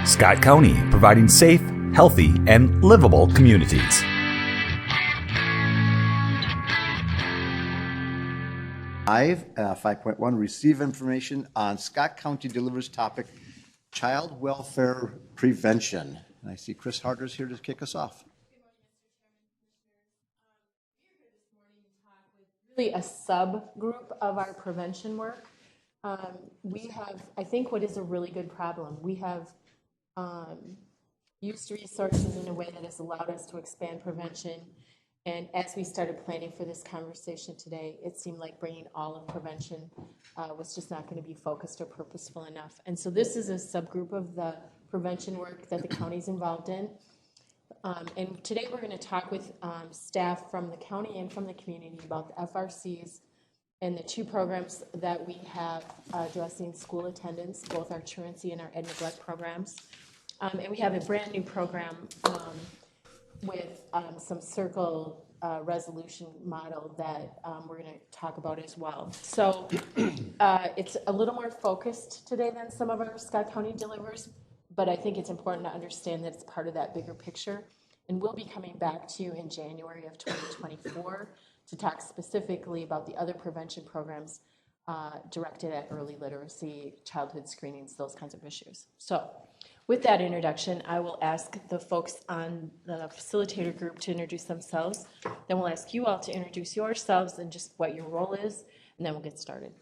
Scott County, providing safe, healthy, and livable communities. Five, 5.1, receive information on Scott County delivers topic, child welfare prevention. And I see Chris Harder's here to kick us off. Really a subgroup of our prevention work. We have, I think, what is a really good problem. We have used resources in a way that has allowed us to expand prevention. And as we started planning for this conversation today, it seemed like bringing all of prevention was just not going to be focused or purposeful enough. And so this is a subgroup of the prevention work that the county's involved in. And today we're going to talk with staff from the county and from the community about the FRCs and the two programs that we have addressing school attendance, both our truancy and our ed neglect programs. And we have a brand new program with some circle resolution model that we're going to talk about as well. So it's a little more focused today than some of our Scott County delivers, but I think it's important to understand that it's part of that bigger picture. And we'll be coming back to you in January of 2024 to talk specifically about the other prevention programs directed at early literacy, childhood screenings, those kinds of issues. So with that introduction, I will ask the folks on the facilitator group to introduce themselves. Then we'll ask you all to introduce yourselves and just what your role is, and then we'll get started.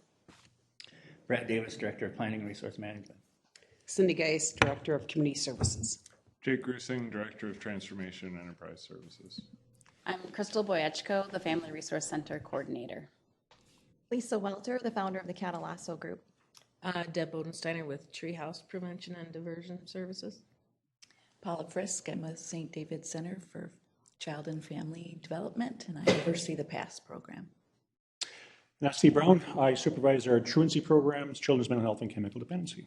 Brad Davis, Director of Planning and Resource Management. Cindy Geis, Director of Community Services. Jake Grusing, Director of Transformation and Enterprise Services. I'm Crystal Boyechko, the Family Resource Center Coordinator. Lisa Welter, the founder of the Catalasso Group. Deb Bodensteiner with Treehouse Prevention and Diversion Services. Paula Frisk, I'm with St. David Center for Child and Family Development, and I oversee the PASS program. And Steve Brown, I supervise our truancy programs, children's mental health, and chemical dependency.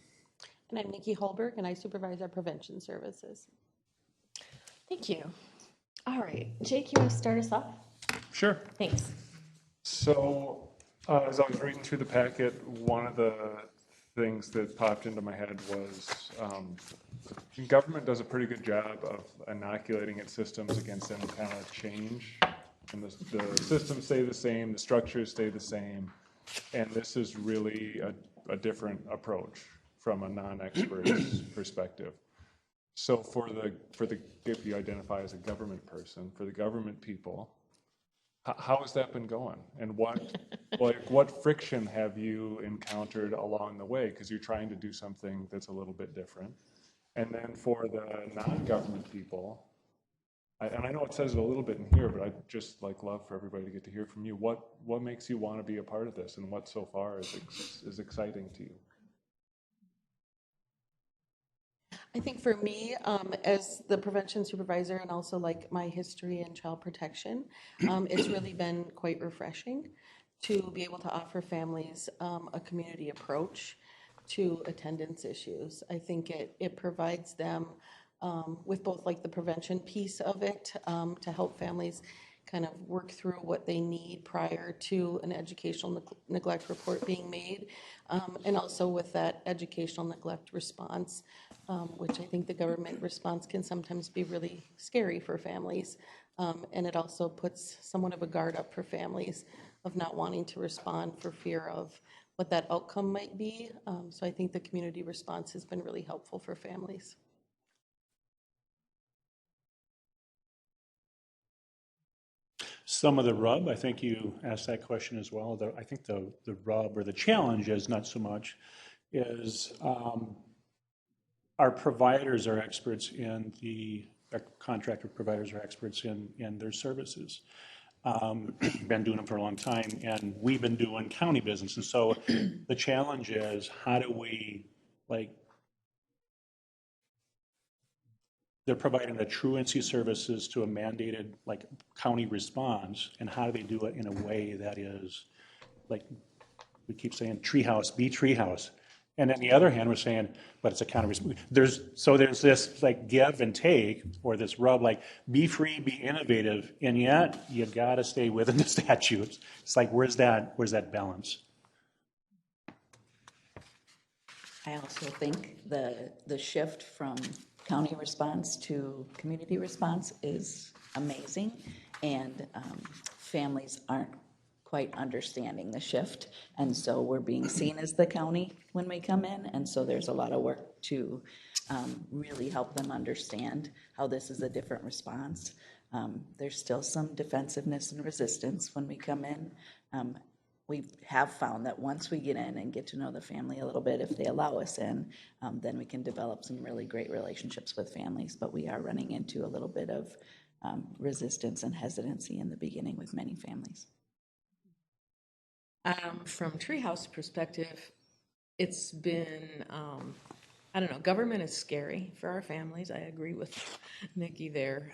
And I'm Nikki Holberg, and I supervise our prevention services. Thank you. All right, Jake, you want to start us off? Sure. Thanks. So as I was reading through the packet, one of the things that popped into my head was government does a pretty good job of inoculating its systems against any kind of change. And the systems stay the same, the structures stay the same, and this is really a different approach from a non-expert's perspective. So for the if you identify as a government person, for the government people, how has that been going? And what friction have you encountered along the way? Because you're trying to do something that's a little bit different. And then for the non-government people, and I know it says it a little bit in here, but I'd just love for everybody to get to hear from you. What makes you want to be a part of this, and what so far is exciting to you? I think for me, as the prevention supervisor and also like my history in child protection, it's really been quite refreshing to be able to offer families a community approach to attendance issues. I think it provides them with both like the prevention piece of it to help families kind of work through what they need prior to an educational neglect report being made, and also with that educational neglect response, which I think the government response can sometimes be really scary for families, and it also puts somewhat of a guard up for families of not wanting to respond for fear of what that outcome might be. So I think the community response has been really helpful for families. Some of the rub, I think you asked that question as well. I think the rub or the challenge is not so much is our providers are experts in our contractor providers are experts in their services. Been doing them for a long time, and we've been doing county business. And so the challenge is, how do we, they're providing the truancy services to a mandated county response, and how do they do it in a way that is, we keep saying treehouse, be treehouse. And on the other hand, we're saying, but it's a county response. There's this give and take, or this rub, be free, be innovative, and yet you got to stay within the statutes. It's where's that balance? I also think the shift from county response to community response is amazing, and families aren't quite understanding the shift, and so we're being seen as the county when we come in, and so there's a lot of work to really help them understand how this is a different response. There's still some defensiveness and resistance when we come in. We have found that once we get in and get to know the family a little bit, if they allow us in, then we can develop some really great relationships with families. But we are running into a little bit of resistance and hesitancy in the beginning with many families. From Treehouse perspective, it's been, I don't know, government is scary for our families. I agree with Nikki there.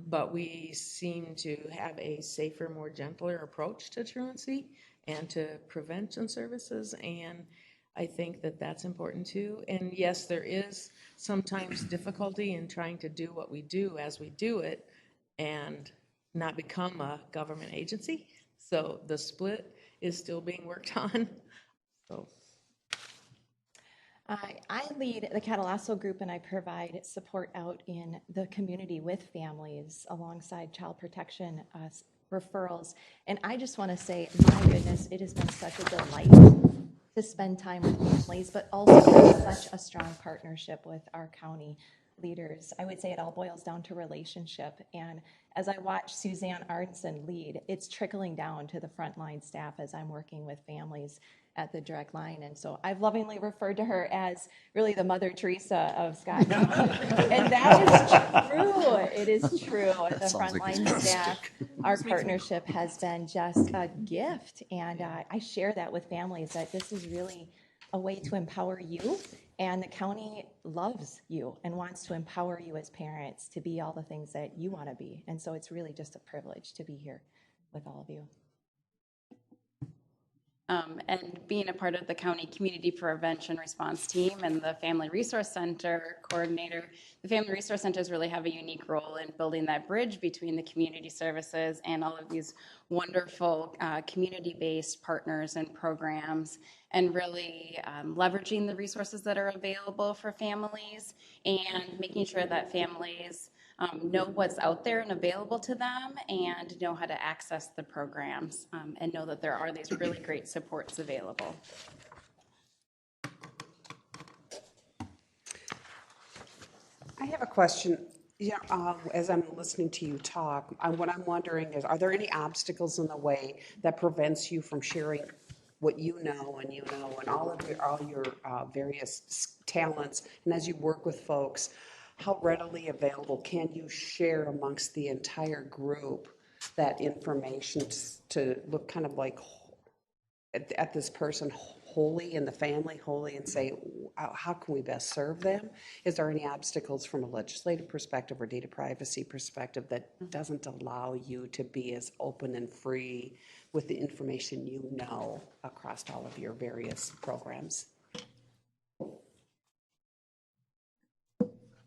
But we seem to have a safer, more gentler approach to truancy and to prevention services. And I think that that's important too. And yes, there is sometimes difficulty in trying to do what we do as we do it and not become a government agency. So the split is still being worked on. So. I lead the Catalasso group, and I provide support out in the community with families alongside child protection referrals. And I just want to say, my goodness, it has been such a delight to spend time with families, but also such a strong partnership with our county leaders. I would say it all boils down to relationship. And as I watch Suzanne Arnson lead, it's trickling down to the frontline staff as I'm working with families at the direct line. And so I've lovingly referred to her as really the Mother Teresa of Scott County. And that is true. It is true. The frontline staff, our partnership has been just a gift. And I share that with families, that this is really a way to empower you. And the county loves you and wants to empower you as parents to be all the things that you want to be. And so it's really just a privilege to be here with all of you. And being a part of the county community prevention response team and the Family Resource Center coordinator, the Family Resource Centers really have a unique role in building that bridge between the community services and all of these wonderful community-based partners and programs, and really leveraging the resources that are available for families and making sure that families know what's out there and available to them and know how to access the programs and know that there are these really great supports available. I have a question. Yeah, as I'm listening to you talk, what I'm wondering is, are there any obstacles in the way that prevents you from sharing what you know and all your various talents, and as you work with folks, how readily available can you share amongst the entire group that information to look kind of like at this person wholly and the family wholly and say, how can we best serve them? Is there any obstacles from a legislative perspective or data privacy perspective that doesn't allow you to be as open and free with the information you know across all of your various programs?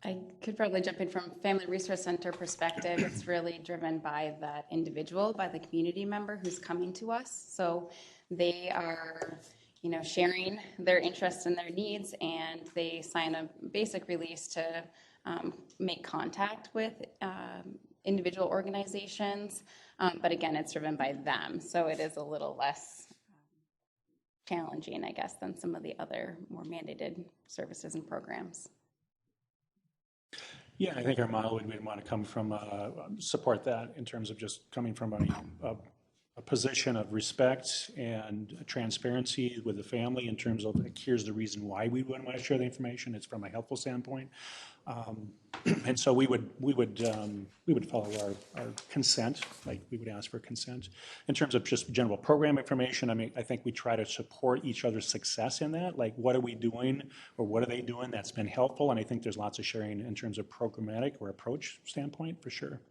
I could probably jump in from Family Resource Center perspective. It's really driven by that individual, by the community member who's coming to us. So they are, sharing their interests and their needs, and they sign a basic release to make contact with individual organizations. But again, it's driven by them. So it is a little less challenging, I guess, than some of the other more mandated services and programs. Yeah, I think our model would want to come from, support that in terms of just coming from a position of respect and transparency with the family in terms of, like, here's the reason why we wouldn't want to share the information. It's from a helpful standpoint. And so we would follow our consent, like we would ask for consent. In terms of just general program information, I mean, I think we try to support each other's success in that, like what are we doing or what are they doing that's been helpful, and I think there's lots of sharing in terms of programmatic or approach standpoint for sure.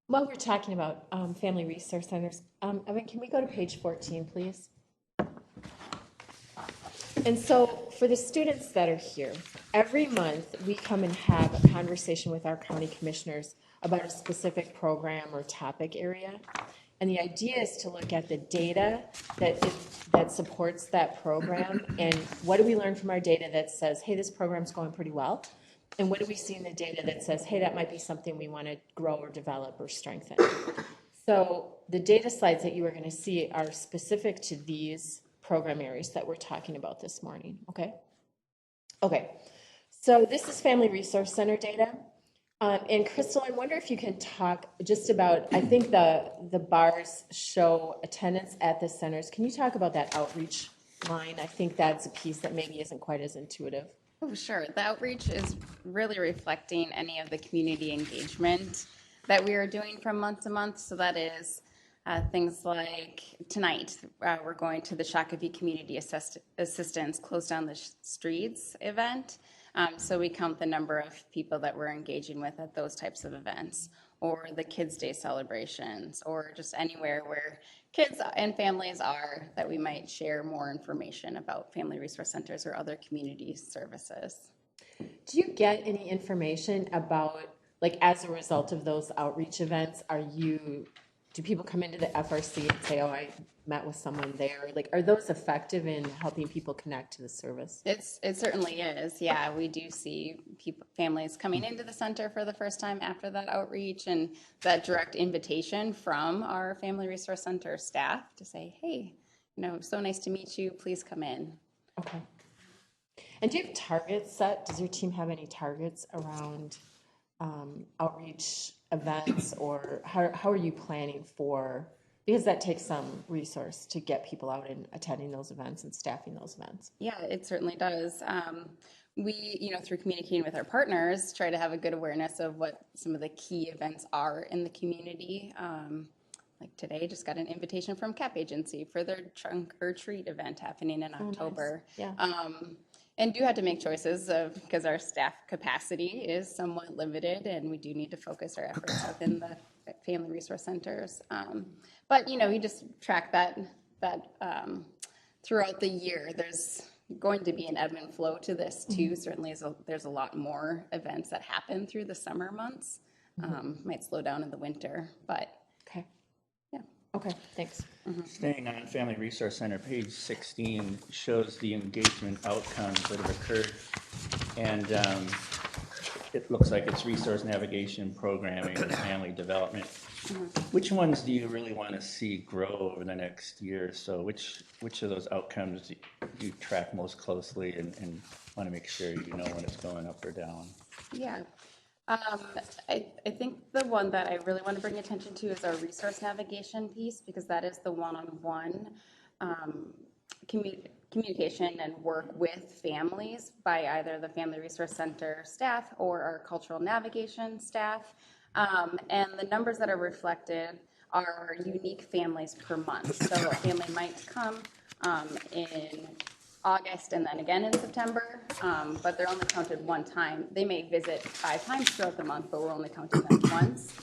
While we're talking about Family Resource Centers, Evan, can we go to page 14, please? And so for the students that are here, every month we come and have a conversation with our county commissioners about a specific program or topic area. And the idea is to look at the data that that supports that program? And what do we learn from our data that says, hey, this program's going pretty well? And what do we see in the data that says, hey, that might be something we want to grow or develop or strengthen? So the data slides that you are going to see are specific to these program areas that we're talking about this morning, okay? Okay, so this is Family Resource Center data. And Crystal, I wonder if you can talk just about, I think the bars show attendance at the centers. Can you talk about that outreach line? I think that's a piece that maybe isn't quite as intuitive. Oh, sure. The outreach is really reflecting any of the community engagement that we are doing from month to month. So that is things like tonight, we're going to the Shakopee Community Assistance Close Down the Streets event. So we count the number of people that we're engaging with at those types of events, or the Kids Day celebrations, or just anywhere where kids and families are, that we might share more information about Family Resource Centers or other community services. Do you get any information about, like, as a result of those outreach events, do people come into the FRC and say, oh, I met with someone there? Like, are those effective in helping people connect to the service? It certainly is. Yeah, we do see families coming into the center for the first time after that outreach, and that direct invitation from our Family Resource Center staff to say, hey, so nice to meet you, please come in. Okay. And do you have targets set? Does your team have any targets around outreach events, or how are you planning for, because that takes some resource to get people out and attending those events and staffing those events? Yeah, it certainly does. We, through communicating with our partners, try to have a good awareness of what some of the key events are in the community. Like today, just got an invitation from CAP Agency for their Trunk or Treat event happening in October. Nice. Yeah. And do have to make choices because our staff capacity is somewhat limited, and we do need to focus our efforts within the Family Resource Centers. But we just track that throughout the year. There's going to be an ebb and flow to this too. Certainly, there's a lot more events that happen through the summer months. Might slow down in the winter, but okay. Yeah. Okay. Thanks. Staying on Family Resource Center, page 16 shows the engagement outcomes that have occurred. And it looks like it's resource navigation, programming, and family development. Which ones do you really want to see grow over the next year or so? Which of those outcomes do you track most closely and want to make sure you know when it's going up or down? Yeah. I think the one that I really want to bring attention to is our resource navigation piece, because that is the one-on-one communication and work with families by either the Family Resource Center staff or our cultural navigation staff. And the numbers that are reflected are unique families per month. So a family might come in August and then again in September, but they're only counted one time. They may visit 5 times throughout the month, but we're only counting them once.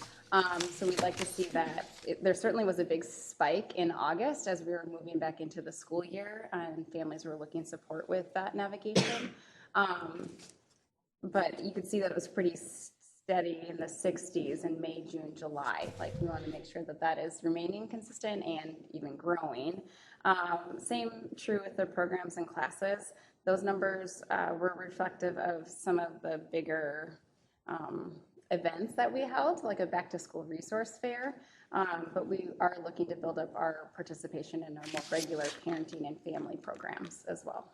So we'd like to see that. There certainly was a big spike in August as we were moving back into the school year, and families were looking support with that navigation. But you could see that it was pretty steady in the 60s in May, June, July. Like, we want to make sure that that is remaining consistent and even growing. Same true with the programs and classes. Those numbers were reflective of some of the bigger events that we held, like a back-to-school resource fair. But we are looking to build up our participation in our more regular parenting and family programs as well.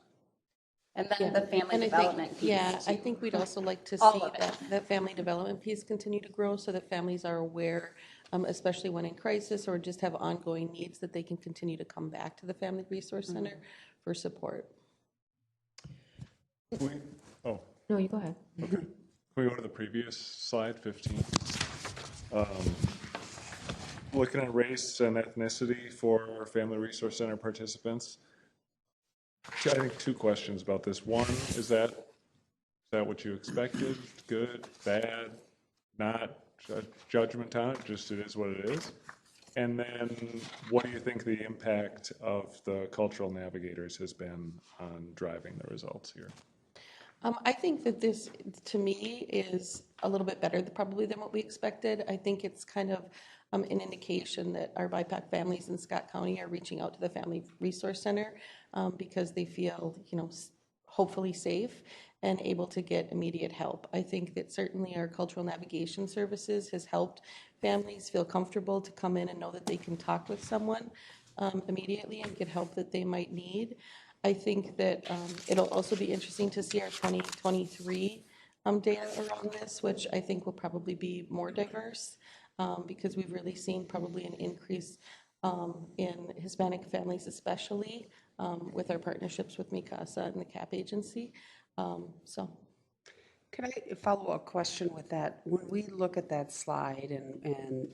And then the family development piece. Yeah, too. I think we'd also like to All see of it. that family development piece continue to grow so that families are aware, especially when in crisis or just have ongoing needs, that they can continue to come back to the Family Resource Center for support. No, you go ahead. Okay. Can we go to the previous slide, 15? Looking at race and ethnicity for Family Resource Center participants. I think 2 questions about this. One, is that what you expected? Good, bad, not judgment on it, just it is what it is? And then what do you think the impact of the cultural navigators has been on driving the results here? I think that this, to me, is a little bit better probably than what we expected. I think it's kind of an indication that our BIPOC families in Scott County are reaching out to the Family Resource Center because they feel, hopefully safe and able to get immediate help. I think that certainly our cultural navigation services has helped families feel comfortable to come in and know that they can talk with someone immediately and get help that they might need. I think that it'll also be interesting to see our 2023 data around this, which I think will probably be more diverse because we've really seen probably an increase in Hispanic families, especially with our partnerships with MICASA and the CAP agency. Can I follow a question with that? When we look at that slide and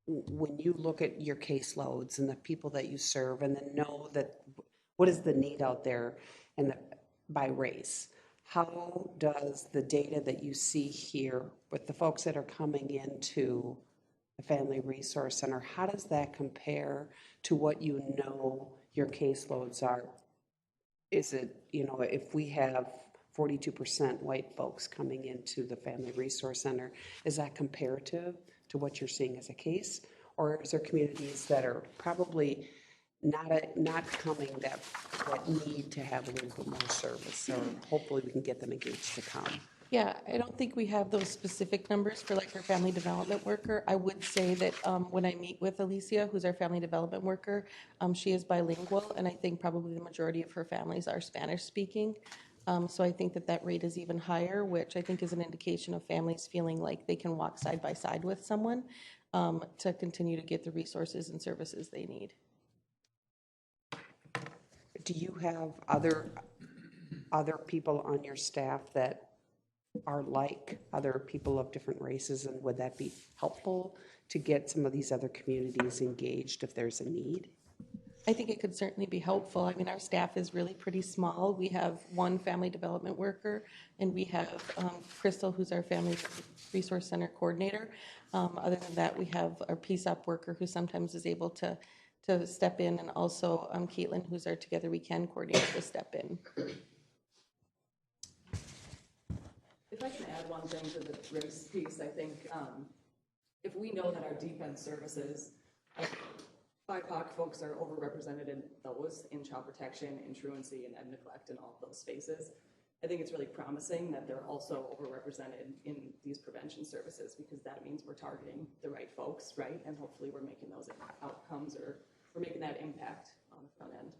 when you look at your caseloads and the people that you serve and then know that what is the need out there and by race, how does the data that you see here with the folks that are coming into the Family Resource Center, how does that compare to what your caseloads are? Is it, if we have 42% white folks coming into the Family Resource Center, is that comparative to what you're seeing as a case? Or is there communities that are probably not coming that need to have a little bit more service, or hopefully we can get them engaged to come? Yeah, I don't think we have those specific numbers for like our family development worker. I would say that when I meet with Alicia, who's our family development worker, she is bilingual, and I think probably the majority of her families are Spanish speaking. So I think that rate is even higher, which I think is an indication of families feeling like they can walk side by side with someone to continue to get the resources and services they need. Do you have other people on your staff that are like other people of different races, and would that be helpful to get some of these other communities engaged if there's a need? I think it could certainly be helpful. I mean, our staff is really pretty small. We have one family development worker, and we have Crystal, who's our Family Resource Center coordinator. Other than that, we have our PSOP worker who sometimes is able to step in, and also Caitlin, who's our Together We Can coordinator, to step in. If I can add one thing to the race piece, I think if we know that our deep end services, BIPOC folks are overrepresented in those, in child protection, in truancy, and neglect, and all of those spaces, I think it's really promising that they're also overrepresented in these prevention services, because that means we're targeting the right folks, right? And hopefully we're making those outcomes, or we're making that impact on the front end.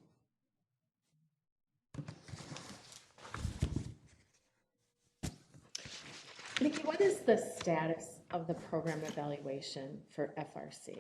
Nikki, what is the status of the program evaluation for FRC?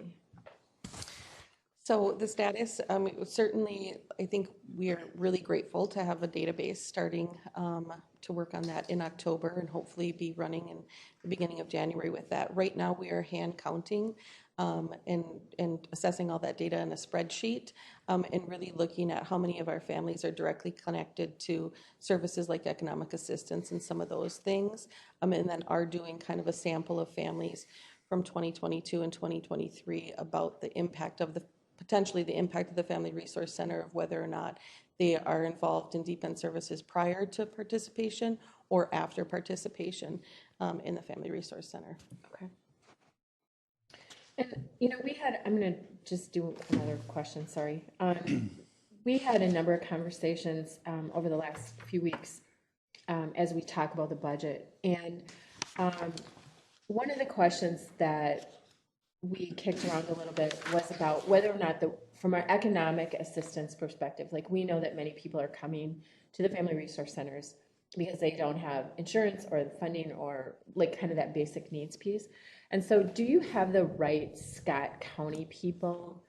So the status, certainly, I think we are really grateful to have a database starting to work on that in October, and hopefully be running in the beginning of January with that. Right now, we are hand counting and assessing all that data in a spreadsheet, and really looking at how many of our families are directly connected to services like economic assistance and some of those things, and then are doing kind of a sample of families from 2022 and 2023 about the impact of potentially the impact of the Family Resource Center, of whether or not they are involved in deep end services prior to participation or after participation in the Family Resource Center. Okay. And, I'm going to just do another question, sorry. We had a number of conversations over the last few weeks as we talk about the budget. And one of the questions that we kicked around a little bit was about whether or not from our economic assistance perspective, like we know that many people are coming to the Family Resource Centers because they don't have insurance or funding or like kind of that basic needs piece. And so do you have the right Scott County people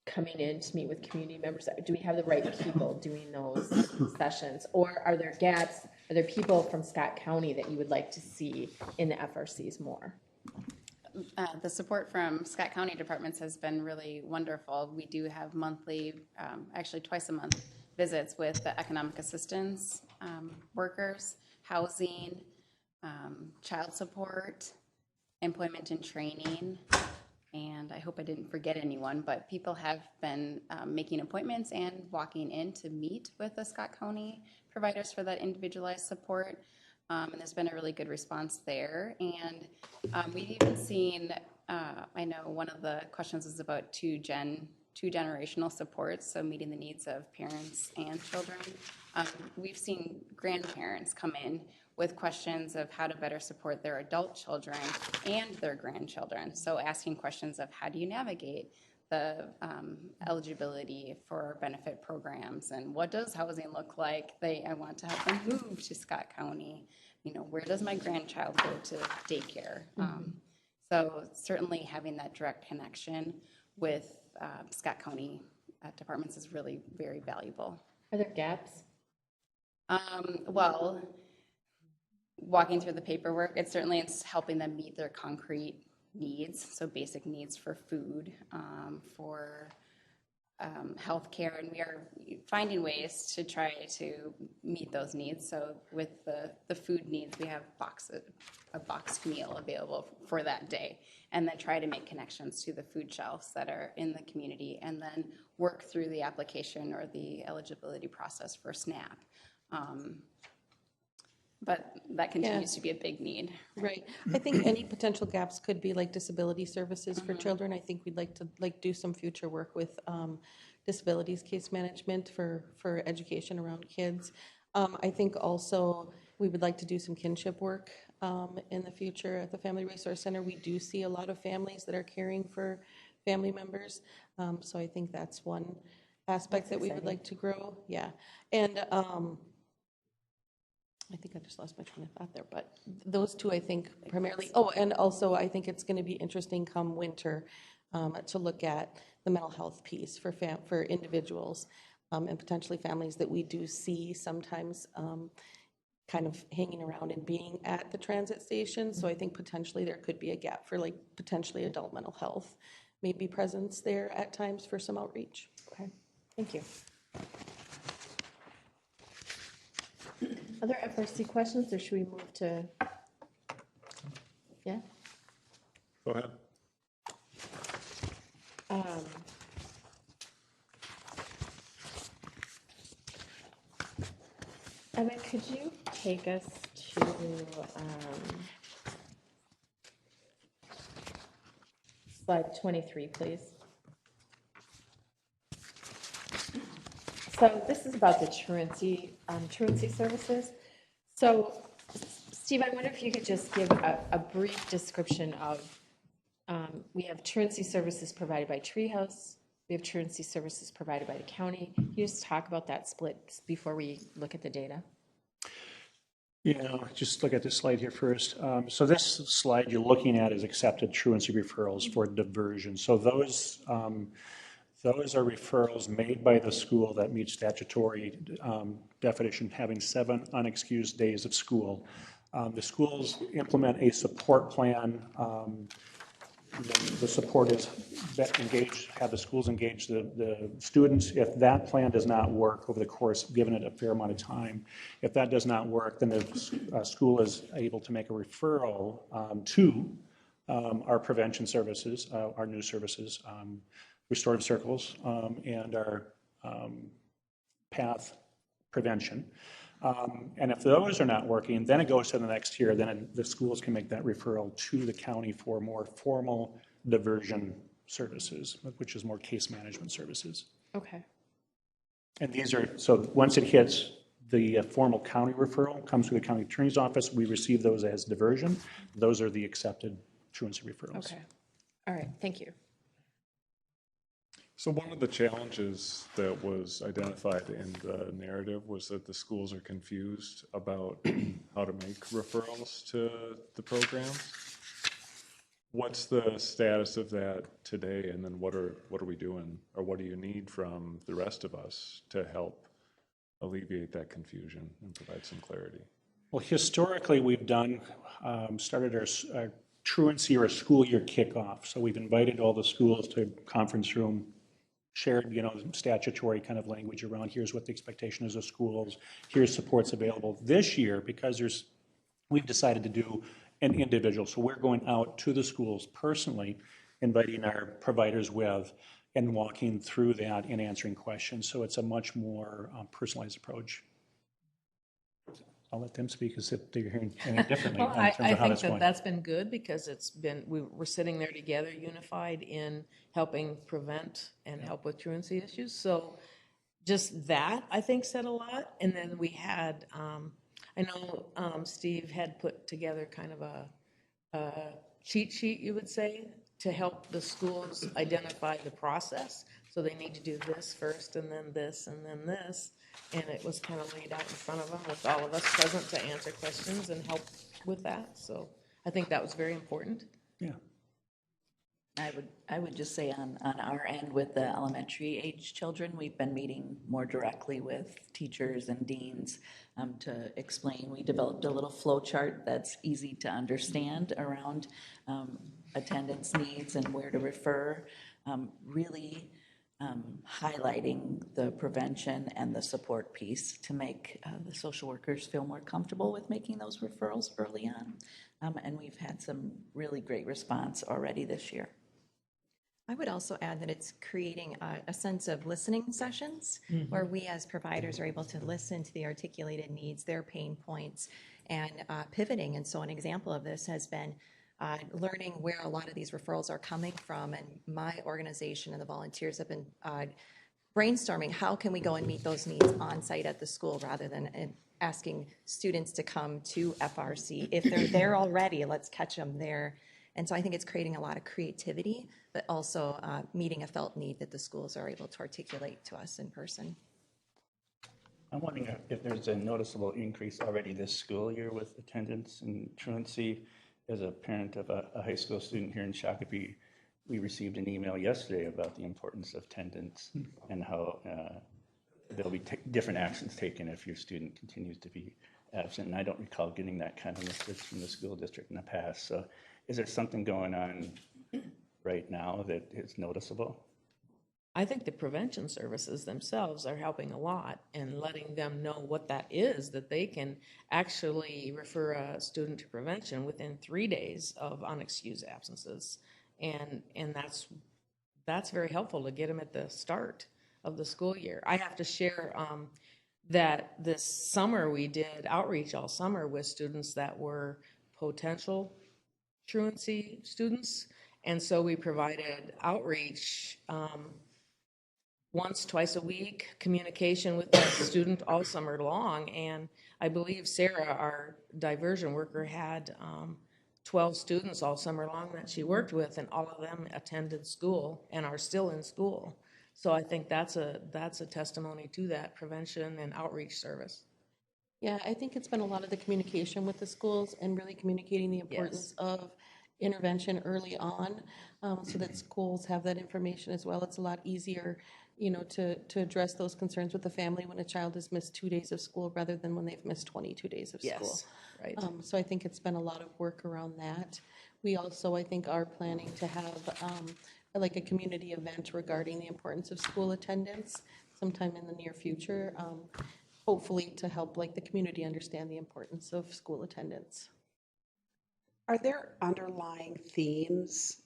coming in to meet with community members? Do we have the right people doing those sessions? Or are there gaps? Are there people from Scott County that you would like to see in the FRCs more? The support from Scott County departments has been really wonderful. We do have monthly, actually twice a month, visits with the economic assistance workers, housing, child support, employment and training, and I hope I didn't forget anyone, but people have been making appointments and walking in to meet with the Scott County providers for that individualized support. And there's been a really good response there. And we've even seen I know one of the questions is about two-generational supports, so meeting the needs of parents and children. We've seen grandparents come in with questions of how to better support their adult children and their grandchildren. So asking questions of how do you navigate the eligibility for benefit programs, and what does housing look like? I want to help them move to Scott County. You know, where does my grandchild go to daycare? So certainly having that direct connection with Scott County departments is really very valuable. Are there gaps? Well, walking through the paperwork, it certainly is helping them meet their concrete needs, so basic needs for food, for healthcare, and we are finding ways to try to meet those needs. So with the food needs, we have a boxed meal available for that day, and then try to make connections to the food shelves that are in the community, and then work through the application or the eligibility process for SNAP. But that continues to be a big need. Right. I think any potential gaps could be like disability services for children. I think we'd like to do some future work with disabilities case management for education around kids. I think also we would like to do some kinship work in the future at the Family Resource Center. We do see a lot of families that are caring for family members. So I think that's one aspect that we would like to grow. Yeah. And I think I just lost my train of thought there, but those two, I think, primarily. Oh, and also I think it's going to be interesting come winter to look at the mental health piece for individuals and potentially families that we do see sometimes kind of hanging around and being at the transit station. So I think potentially there could be a gap for like potentially adult mental health, maybe presence there at times for some outreach. Okay, thank you. Other FRC questions, or should we move to, yeah? Go ahead. Evan, could you take us to slide 23, please? So this is about the truancy services. So, Steve, I wonder if you could just give a brief description of, we have truancy services provided by Treehouse, we have truancy services provided by the county. Can you just talk about that split before we look at the data? Yeah, just look at this slide here first. So this slide you're looking at is accepted truancy referrals for diversion. So those are referrals made by the school that meet statutory definition, having 7 unexcused days of school. The schools implement a support plan. The support is have the schools engage the students. If that plan does not work over the course, given it a fair amount of time, if that does not work, then the school is able to make a referral to our prevention services, our new services, restorative circles, and our path prevention. And if those are not working, then it goes to the next tier. Then the schools can make that referral to the county for more formal diversion services, which is more case management services. Okay. And these are, so once it hits the formal county referral, comes to the county attorney's office, we receive those as diversion. Those are the accepted truancy referrals. Okay. All right. Thank you. So one of the challenges that was identified in the narrative was that the schools are confused about how to make referrals to the programs. What's the status of that today, and then what are we doing, or what do you need from the rest of us to help alleviate that confusion and provide some clarity? Well, historically, we've started our truancy or a school year kickoff. So we've invited all the schools to conference room, shared, statutory kind of language around here's what the expectation is of schools, here's supports available. This year, because we've decided to do an individual, so we're going out to the schools personally, inviting our providers with, and walking through that and answering questions. So it's a much more personalized approach. I'll let them speak as if they're hearing it differently Well, in I terms of how think that's that going. that's been good because we're sitting there together, unified in helping prevent and help with truancy issues. So just that, I think, said a lot. And then we had, I know Steve had put together kind of a cheat sheet, you would say, to help the schools identify the process. So they need to do this first, and then this, and then this. And it was kind of laid out in front of them with all of us present to answer questions and help with that. So I think that was very important. Yeah. I would just say on our end with the elementary age children, we've been meeting more directly with teachers and deans to explain. We developed a little flow chart that's easy to understand around attendance needs and where to refer, really highlighting the prevention and the support piece to make the social workers feel more comfortable with making those referrals early on. And we've had some really great response already this year. I would also add that it's creating a sense of listening sessions where we as providers are able to listen to the articulated needs, their pain points, and pivoting. And so an example of this has been learning where a lot of these referrals are coming from. And my organization and the volunteers have been brainstorming how can we go and meet those needs on site at the school rather than asking students to come to FRC. If they're there already, let's catch them there. And so I think it's creating a lot of creativity, but also meeting a felt need that the schools are able to articulate to us in person. I'm wondering if there's a noticeable increase already this school year with attendance and truancy. As a parent of a high school student here in Shakopee, we received an email yesterday about the importance of attendance and how there'll be different actions taken if your student continues to be absent. And I don't recall getting that kind of message from the school district in the past. So is there something going on right now that is noticeable? I think the prevention services themselves are helping a lot and letting them know what that is, that they can actually refer a student to prevention within 3 days of unexcused absences. And that's very helpful to get them at the start of the school year. I have to share that this summer we did outreach all summer with students that were potential truancy students. And so we provided outreach once, twice a week, communication with that student all summer long. And I believe Sarah, our diversion worker, had 12 students all summer long that she worked with, and all of them attended school and are still in school. So I think that's a testimony to that prevention and outreach service. Yeah, I think it's been a lot of the communication with the schools and really communicating the importance of intervention early on, so that schools have that information as well. It's a lot easier, to address those concerns with the family when a child has missed 2 days of school rather than when they've missed 22 days of school. Yes, right. So I think it's been a lot of work around that. We also, I think, are planning to have like a community event regarding the importance of school attendance sometime in the near future, hopefully to help like the community understand the importance of school attendance. Are there underlying themes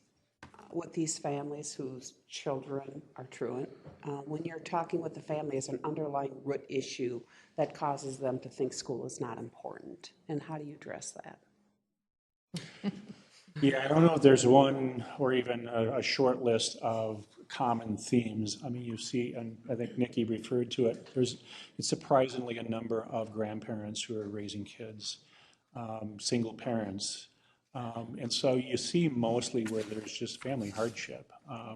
with these families whose children are truant? When you're talking with the family, is an underlying root issue that causes them to think school is not important? And how do you address that? Yeah, I don't know if there's one or even a short list of common themes. I mean, you see, and I think Nikki referred to it, it's surprisingly a number of grandparents who are raising kids, single parents. And so you see mostly where there's just family hardship.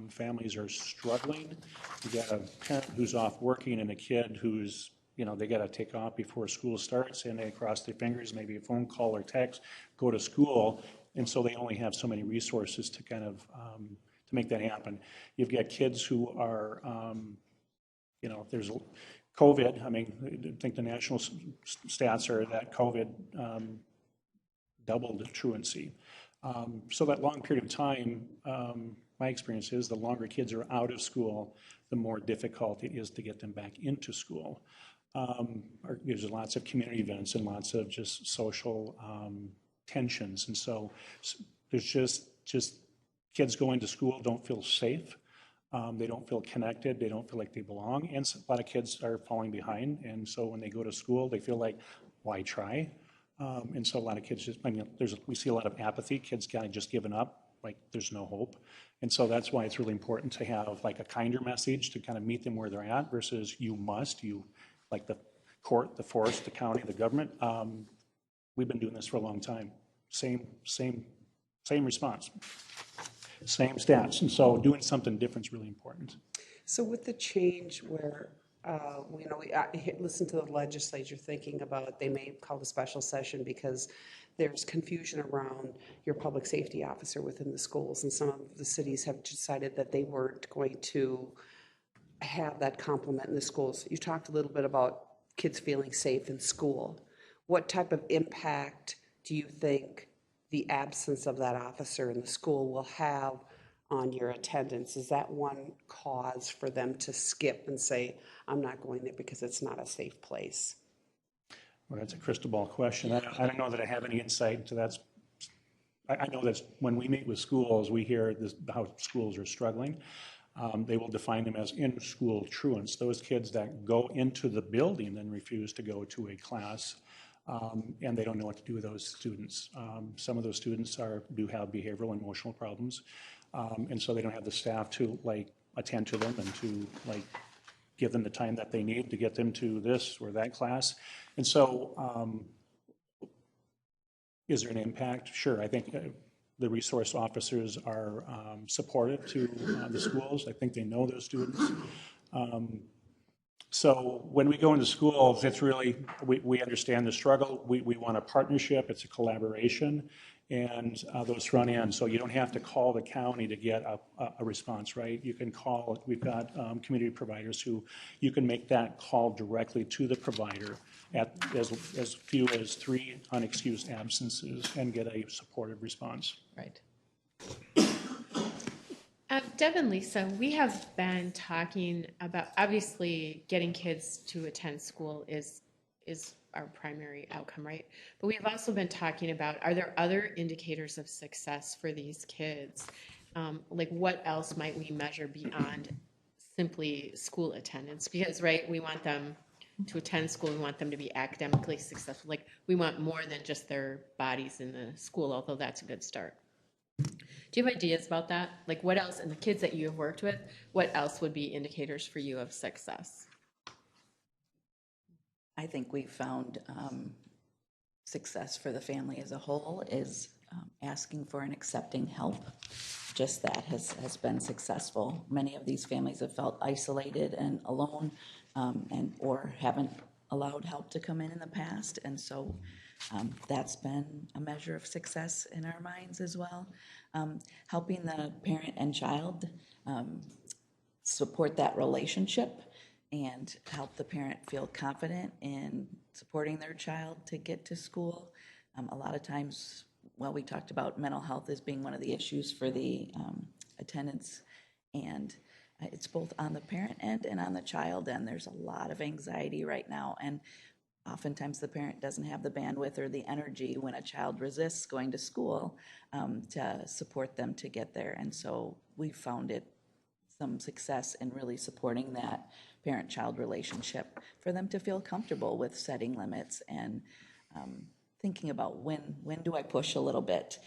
Families are struggling. You got a parent who's off working and a kid who's, they got to take off before school starts, and they cross their fingers, maybe a phone call or text, go to school. And so they only have so many resources to kind of, to make that happen. You've got kids who are, there's COVID. I mean, I think the national stats are that COVID doubled truancy. So that long period of time, my experience is the longer kids are out of school, the more difficult it is to get them back into school. There's lots of community events and lots of just social tensions. And so there's just kids going to school don't feel safe. They don't feel connected. They don't feel like they belong. And a lot of kids are falling behind. And so when they go to school, they feel like, why try? And so a lot of kids just, I mean, we see a lot of apathy, kids kind of just giving up, like there's no hope. And so that's why it's really important to have like a kinder message to kind of meet them where they're at versus you must, like the court, the force, the county, the government. We've been doing this for a long time. Same response, same stats. And so doing something different is really important. So with the change where, I listen to the legislature thinking about, they may call a special session because there's confusion around your public safety officer within the schools. And some of the cities have decided that they weren't going to have that complement in the schools. You talked a little bit about kids feeling safe in school. What type of impact do you think the absence of that officer in the school will have on your attendance? Is that one cause for them to skip and say, I'm not going there because it's not a safe place? Well, that's a crystal ball question. I don't know that I have any insight into that. I know that when we meet with schools, we hear how schools are struggling. They will define them as in-school truants, those kids that go into the building and refuse to go to a class, and they don't know what to do with those students. Some of those students do have behavioral and emotional problems, and so they don't have the staff to like attend to them and to like give them the time that they need to get them to this or that class. And so is there an impact? Sure, I think the resource officers are supportive to the schools. I think they know those students. So when we go into schools, it's really, we understand the struggle. We want a partnership, it's a collaboration, and those front ends. So you don't have to call the county to get a response, right? You can call, we've got community providers who you can make that call directly to the provider at as few as 3 unexcused absences and get a supportive response. Right. Deb and Lisa, we have been talking about, obviously, getting kids to attend school is our primary outcome, right? But we have also been talking about, are there other indicators of success for these kids? Like what else might we measure beyond simply school attendance? Because, right, we want them to attend school, we want them to be academically successful. Like we want more than just their bodies in the school, although that's a good start. Do you have ideas about that? Like what else, and the kids that you have worked with, what else would be indicators for you of success? I think we've found success for the family as a whole is asking for and accepting help. Just that has been successful. Many of these families have felt isolated and alone or haven't allowed help to come in the past. And so that's been a measure of success in our minds as well. Helping the parent and child support that relationship and help the parent feel confident in supporting their child to get to school. A lot of times, well, we talked about mental health as being one of the issues for the attendance, and it's both on the parent end and on the child end. There's a lot of anxiety right now, and oftentimes the parent doesn't have the bandwidth or the energy when a child resists going to school to support them to get there. And so we found it some success in really supporting that parent-child relationship for them to feel comfortable with setting limits and thinking about when do I push a little bit.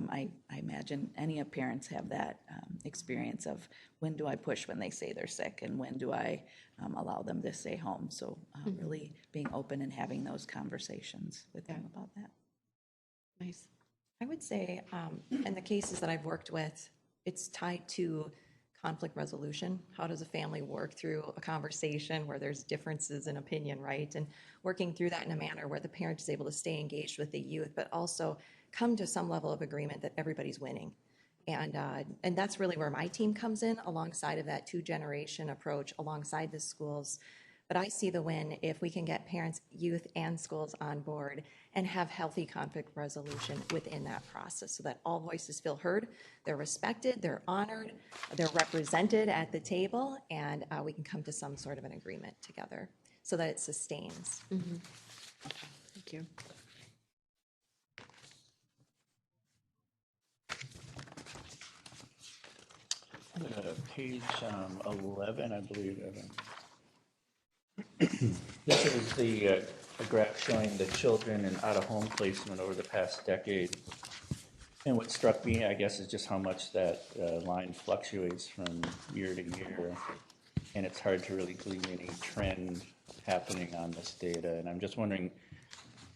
I imagine any of parents have that experience of when do I push when they say they're sick and when do I allow them to stay home. So really being open and having those conversations with them about that. Nice. I would say in the cases that I've worked with, it's tied to conflict resolution. How does a family work through a conversation where there's differences in opinion, right? And working through that in a manner where the parent is able to stay engaged with the youth, but also come to some level of agreement that everybody's winning. And that's really where my team comes in, alongside of that 2-generation approach, alongside the schools. But I see the win if we can get parents, youth, and schools on board and have healthy conflict resolution within that process so that all voices feel heard, they're respected, they're honored, they're represented at the table, and we can come to some sort of an agreement together so that it sustains. Thank you. Page 11, I believe, Evan. This is the a graph showing the children in out-of-home placement over the past decade. And what struck me, I guess, is just how much that line fluctuates from year to year. And it's hard to really glean any trend happening on this data. And I'm just wondering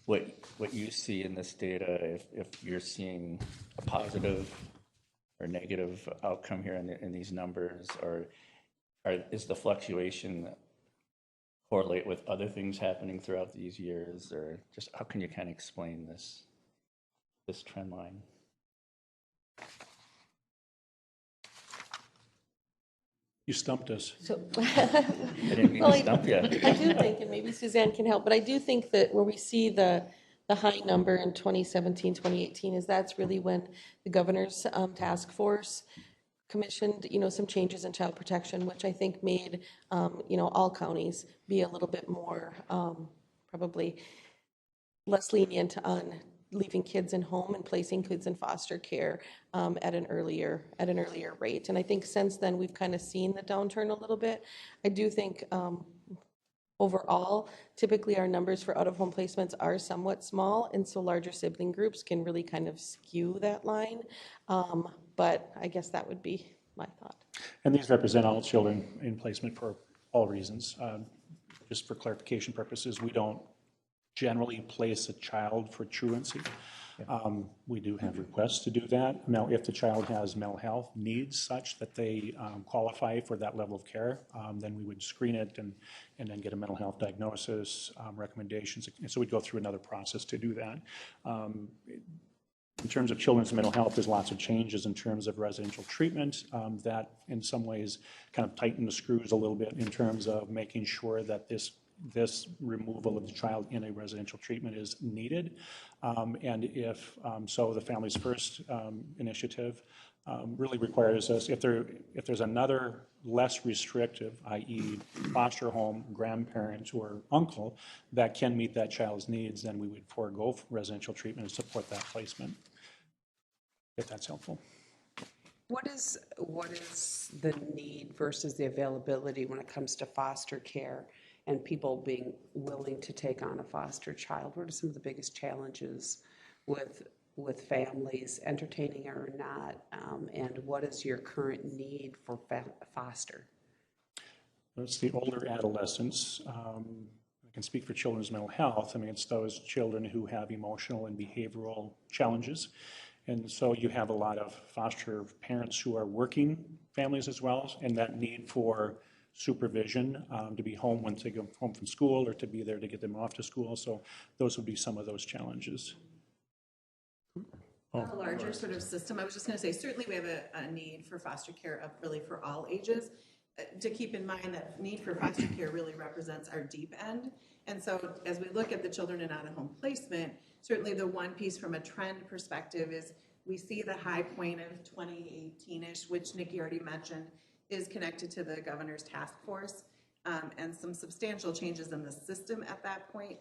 what you see in this data, if you're seeing a positive or negative outcome here in these numbers, or is the fluctuation correlate with other things happening throughout these years, or just how can you kind of explain this trend line? You stumped us. So, I didn't mean to stump you. I do think, and maybe Suzanne can help, but I do think that where we see the high number in 2017, 2018 is that's really when the governor's task force commissioned, some changes in child protection, which I think made, all counties be a little bit more, probably less lenient on leaving kids in home and placing kids in foster care at an earlier rate. And I think since then we've kind of seen the downturn a little bit. I do think overall, typically our numbers for out-of-home placements are somewhat small, and so larger sibling groups can really kind of skew that line. But I guess that would be my thought. And these represent all children in placement for all reasons. Just for clarification purposes, we don't generally place a child for truancy. We do have requests to do that. Now, if the child has mental health needs such that they qualify for that level of care, then we would screen it and then get a mental health diagnosis, recommendations. And so we'd go through another process to do that. In terms of children's mental health, there's lots of changes in terms of residential treatment that in some ways kind of tighten the screws a little bit in terms of making sure that this removal of the child in a residential treatment is needed. And if so, the Families First initiative really requires us, if there's another less restrictive, i.e. foster home, grandparent, or uncle that can meet that child's needs, then we would forego residential treatment and support that placement, if that's helpful. What is the need versus the availability when it comes to foster care and people being willing to take on a foster child? What are some of the biggest challenges with families entertaining or not? And what is your current need for foster? It's the older adolescents. I can speak for children's mental health. I mean, it's those children who have emotional and behavioral challenges. And so you have a lot of foster parents who are working families as well, and that need for supervision to be home once they go home from school or to be there to get them off to school. So those would be some of those challenges. A larger sort of system. I was just going to say, certainly we have a need for foster care of really for all ages. To keep in mind that need for foster care really represents our deep end. And so as we look at the children in out-of-home placement, certainly the one piece from a trend perspective is we see the high point of 2018-ish, which Nikki already mentioned, is connected to the governor's task force and some substantial changes in the system at that point.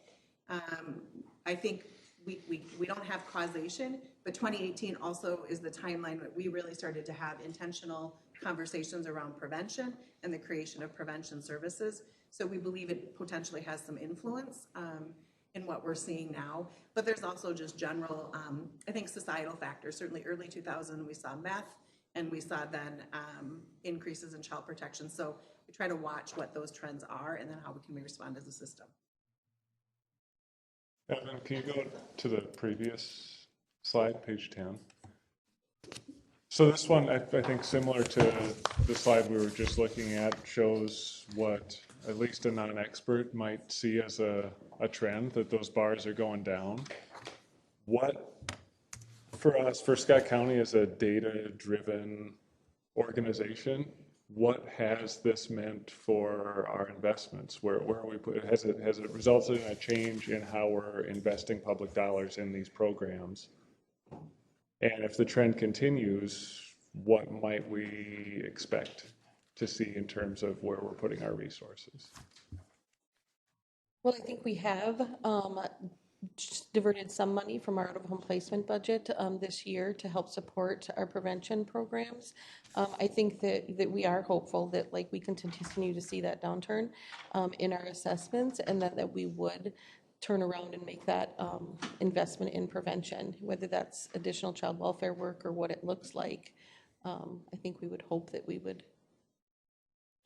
I think we don't have causation, but 2018 also is the timeline that we really started to have intentional conversations around prevention and the creation of prevention services. So we believe it potentially has some influence in what we're seeing now. But there's also just general, I think, societal factors. Certainly early 2000, we saw meth, and we saw then increases in child protection. So we try to watch what those trends are and then how can we respond as a system. Evan, can you go to the previous slide, page 10? So this one, I think similar to the slide we were just looking at, shows what at least a non-expert might see as a trend, that those bars are going down. What, for us, for Scott County as a data-driven organization, what has this meant for our investments? Where are we put? Has it resulted in a change in how we're investing public dollars in these programs? And if the trend continues, what might we expect to see in terms of where we're putting our resources? Well, I think we have diverted some money from our out-of-home placement budget this year to help support our prevention programs. I think that we are hopeful that we can continue to see that downturn in our assessments, and that we would turn around and make that investment in prevention, whether that's additional child welfare work or what it looks like. I think we would hope that we would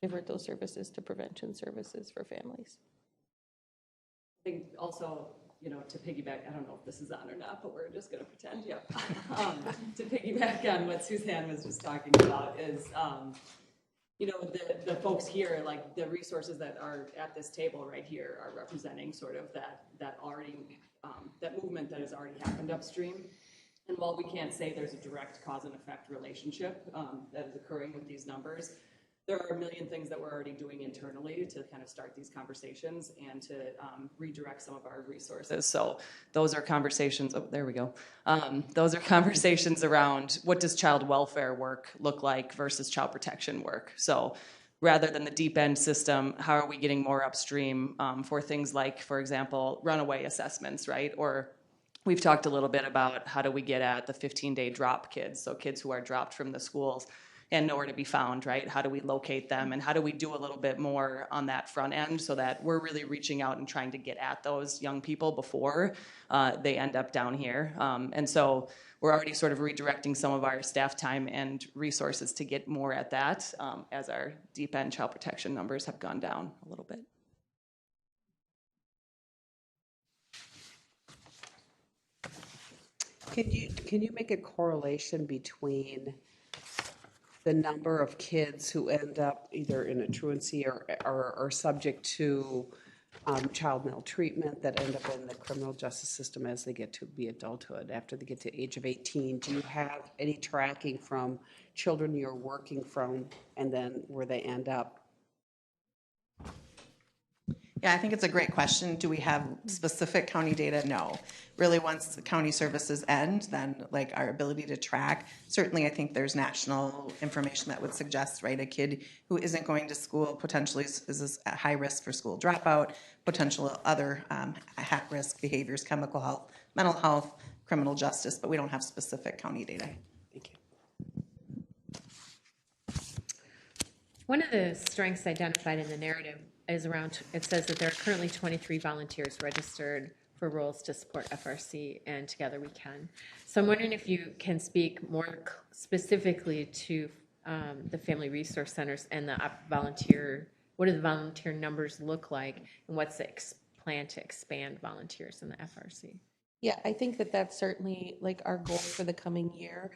divert those services to prevention services for families. I think also, to piggyback, I don't know if this is on or not, but we're just going to pretend, yeah. To piggyback on what Suzanne was just talking about is, the folks here, like the resources that are at this table right here are representing sort of that already, that movement that has already happened upstream. And while we can't say there's a direct cause and effect relationship that is occurring with these numbers, there are a million things that we're already doing internally to kind of start these conversations and to redirect some of our resources. So those are conversations, oh, there we go. Those are conversations around what does child welfare work look like versus child protection work. So rather than the deep end system, how are we getting more upstream for things like, for example, runaway assessments, right? Or we've talked a little bit about how do we get at the 15-day drop kids, so kids who are dropped from the schools and nowhere to be found, right? How do we locate them, and how do we do a little bit more on that front end so that we're really reaching out and trying to get at those young people before they end up down here. And so we're already sort of redirecting some of our staff time and resources to get more at that as our deep end child protection numbers have gone down a little bit. Can you make a correlation between the number of kids who end up either in a truancy or are subject to child maltreatment that end up in the criminal justice system as they get to be adulthood, after they get to the age of 18? Do you have any tracking from children you're working from and then where they end up? Yeah, I think it's a great question. Do we have specific county data? No. Really, once the county services end, then like our ability to track, certainly I think there's national information that would suggest, right, a kid who isn't going to school potentially is at high risk for school dropout, potential other at-risk behaviors, chemical health, mental health, criminal justice, but we don't have specific county data. Thank you. One of the strengths identified in the narrative is around, it says that there are currently 23 volunteers registered for roles to support FRC, and Together We Can. So I'm wondering if you can speak more specifically to the Family Resource Centers and the volunteer, what do the volunteer numbers look like, and what's the plan to expand volunteers in the FRC? Yeah, I think that that's certainly like our goal for the coming year.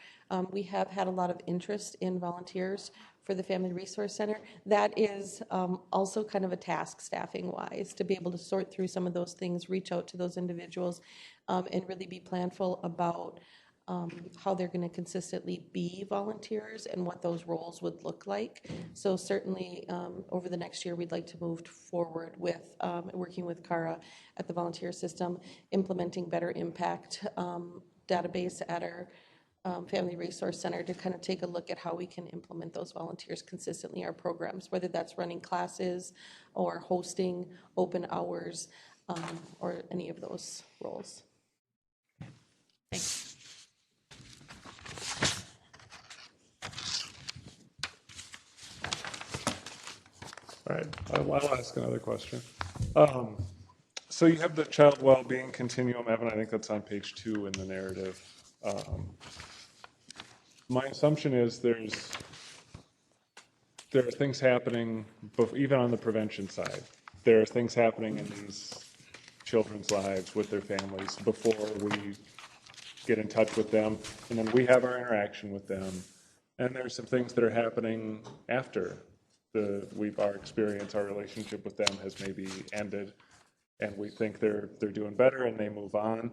We have had a lot of interest in volunteers for the Family Resource Center. That is also kind of a task staffing wise to be able to sort through some of those things, reach out to those individuals, and really be planful about how they're going to consistently be volunteers and what those roles would look like. So certainly over the next year, we'd like to move forward with working with Cara at the volunteer system, implementing better impact database at our Family Resource Center to kind of take a look at how we can implement those volunteers consistently in our programs, whether that's running classes or hosting open hours or any of those roles. Thanks. All right, I'll ask another question. So you have the child well-being continuum, Evan, I think that's on page 2 in the narrative. My assumption is there are things happening, even on the prevention side. There are things happening in these children's lives with their families before we get in touch with them, and then we have our interaction with them. And there's some things that are happening after our experience, our relationship with them has maybe ended, and we think they're doing better and they move on.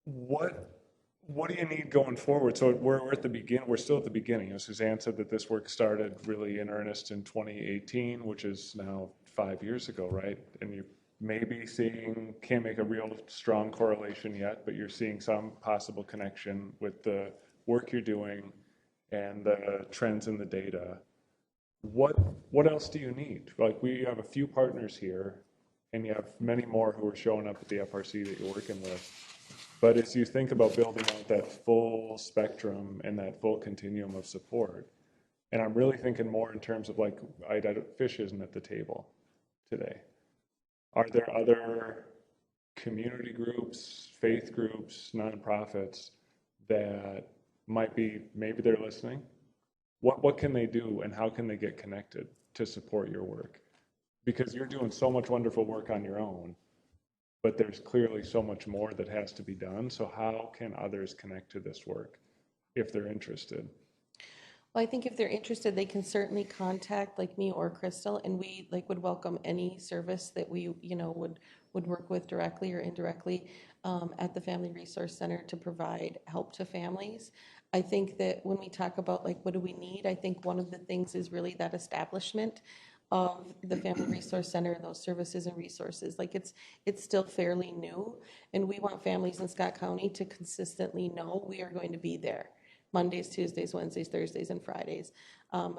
What do you need going forward? So we're at the beginning. We're still at the beginning. Suzanne said that this work started really in earnest in 2018, which is now 5 years ago, right? And you may be can't make a real strong correlation yet, but you're seeing some possible connection with the work you're doing and the trends in the data. What else do you need? Like, we have a few partners here, and you have many more who are showing up at the FRC that you're working with. But as you think about building out that full spectrum and that full continuum of support, and I'm really thinking more in terms of like, Fish isn't at the table today. Are there other community groups, faith groups, nonprofits that might be, maybe they're listening? What can they do and how can they get connected to support your work? Because you're doing so much wonderful work on your own, but there's clearly so much more that has to be done. So how can others connect to this work if they're interested? Well, I think if they're interested, they can certainly contact like me or Crystal, and we like would welcome any service that we, would work with directly or indirectly at the Family Resource Center to provide help to families. I think that when we talk about like what do we need, I think one of the things is really that establishment of the Family Resource Center and those services and resources. Like it's still fairly new, and we want families in Scott County to consistently know we are going to be there Mondays, Tuesdays, Wednesdays, Thursdays, and Fridays,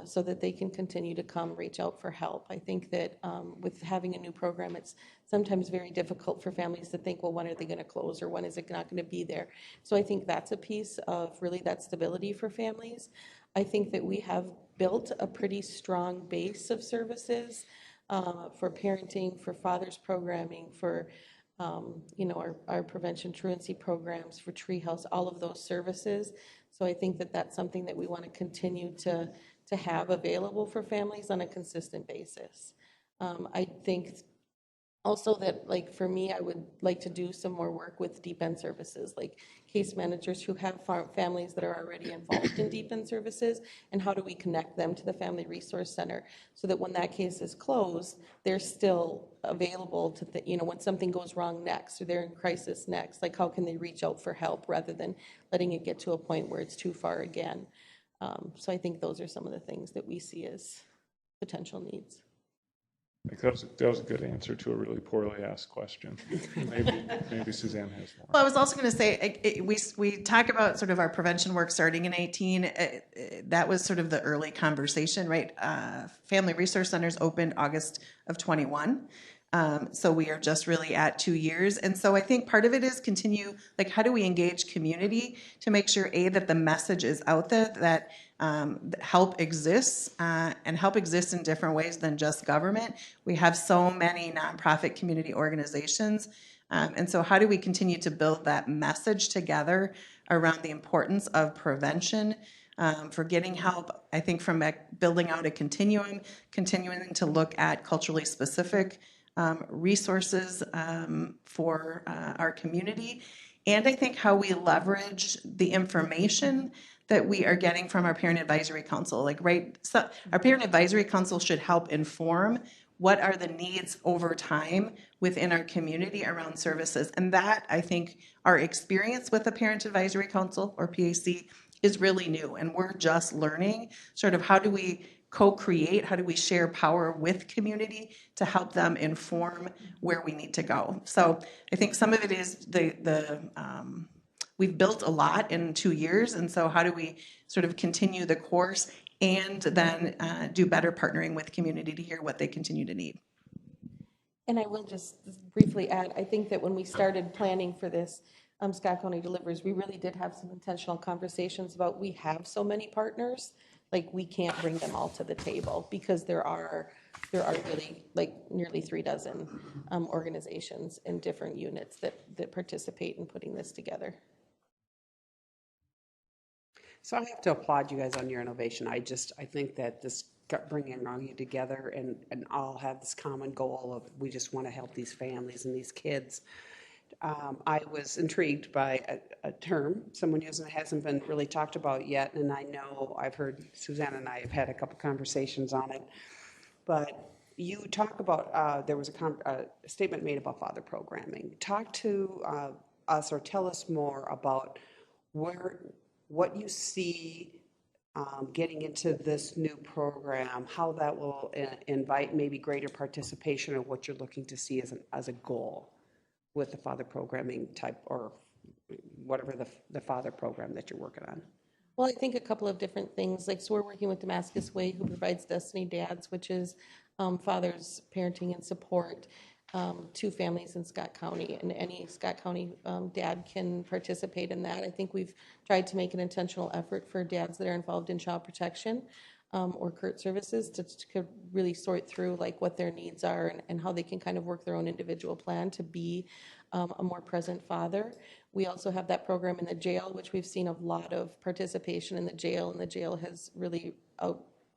so that they can continue to come reach out for help. I think that with having a new program, it's sometimes very difficult for families to think, well, when are they going to close or when is it not going to be there? So I think that's a piece of really that stability for families. I think that we have built a pretty strong base of services for parenting, for fathers programming, for our prevention truancy programs, for Treehouse, all of those services. So I think that that's something that we want to continue to have available for families on a consistent basis. I think also that, like, for me, I would like to do some more work with deep end services, like case managers who have families that are already involved in deep end services, and how do we connect them to the Family Resource Center so that when that case is closed, they're still available to, when something goes wrong next or they're in crisis next, like how can they reach out for help rather than letting it get to a point where it's too far again. So I think those are some of the things that we see as potential needs. I think that was a good answer to a really poorly asked question. Maybe Suzanne has more. Well, I was also going to say, we talk about sort of our prevention work starting in 18. That was sort of the early conversation, right? Family Resource Centers opened August of 21. So we are just really at 2 years. And so I think part of it is continue, like, how do we engage community to make sure, A, that the message is out there, that help exists, and help exists in different ways than just government. We have so many nonprofit community organizations. And so how do we continue to build that message together around the importance of prevention, for getting help, I think, from building out a continuum, continuing to look at culturally specific resources for our community. And I think how we leverage the information that we are getting from our Parent Advisory Council. Like, right, so our Parent Advisory Council should help inform what are the needs over time within our community around services. And that, I think, our experience with the Parent Advisory Council, or PAC, is really new. And we're just learning sort of how do we co-create, how do we share power with community to help them inform where we need to go. So I think some of it is we've built a lot in 2 years, and so how do we sort of continue the course and then do better partnering with community to hear what they continue to need. And I will just briefly add, I think that when we started planning for this, Scott County Delivers, we really did have some intentional conversations about we have so many partners, like we can't bring them all to the table because there are really like nearly 3 dozen organizations and different units that participate in putting this together. So I have to applaud you guys on your innovation. I think that this bringing all you together and all have this common goal of we just want to help these families and these kids. I was intrigued by a term someone using that hasn't been really talked about yet, and I know I've heard Susanna and I have had a couple conversations on it, but you talk about, there was a statement made about father programming. Talk to us or tell us more about what you see getting into this new program, how that will invite maybe greater participation, or what you're looking to see as a goal with the father programming type, or whatever the father program that you're working on. Well, I think a couple of different things. Like, so we're working with Damascus Way, who provides Destiny Dads, which is fathers parenting and support to families in Scott County, and any Scott County dad can participate in that. I think we've tried to make an intentional effort for dads that are involved in child protection or CURT services to really sort through like what their needs are and how they can kind of work their own individual plan to be a more present father. We also have that program in the jail, which we've seen a lot of participation in the jail, and the jail has really